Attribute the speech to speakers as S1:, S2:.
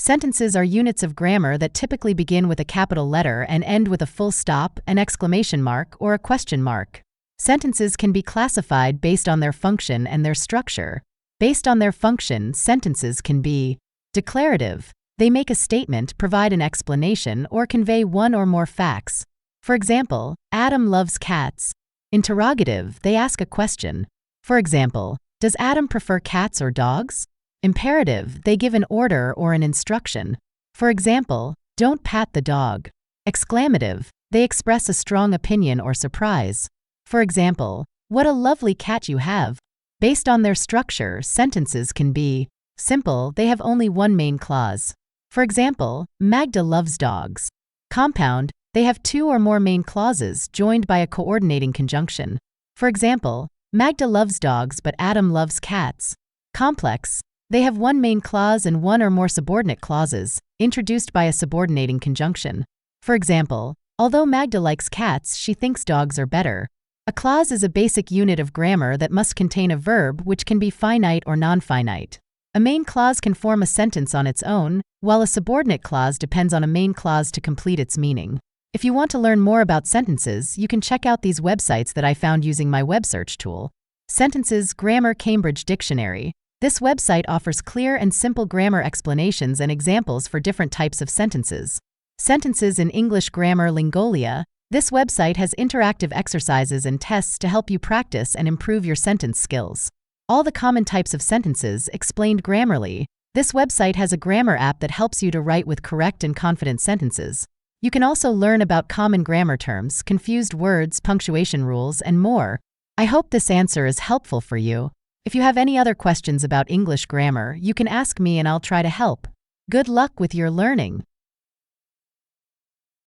S1: Sentences are units of grammar that typically begin with a capital letter and end with a full stop, an exclamation mark, or a question mark. Sentences can be classified based on their function and their structure. Based on their function, sentences can be declarative. They make a statement, provide an explanation, or convey one or more facts. For example, Adam loves cats. Interrogative, they ask a question. For example, does Adam prefer cats or dogs? Imperative, they give an order or an instruction. For example, don't pat the dog. Exclamative, they express a strong opinion or surprise. For example, what a lovely cat you have. Based on their structure, sentences can be simple, they have only one main clause. For example, Magda loves dogs. Compound, they have two or more main clauses joined by a coordinating conjunction. For example, Magda loves dogs but Adam loves cats. Complex, they have one main clause and one or more subordinate clauses, introduced by a subordinating conjunction. For example, although Magda likes cats, she thinks dogs are better. A clause is a basic unit of grammar that must contain a verb which can be finite or non-finite. A main clause can form a sentence on its own, while a subordinate clause depends on a main clause to complete its meaning. If you want to learn more about sentences, you can check out these websites that I found using my web search tool. Sentences Grammar Cambridge Dictionary. This website offers clear and simple grammar explanations and examples for different types of sentences. Sentences in English Grammar Lingolia. This website has interactive exercises and tests to help you practice and improve your sentence skills. All the common types of sentences explained Grammarly. This website has a grammar app that helps you to write with correct and confident sentences. You can also learn about common grammar terms, confused words, punctuation rules, and more. I hope this answer is helpful for you. If you have any other questions about English grammar, you can ask me and I'll try to help. Good luck with your learning.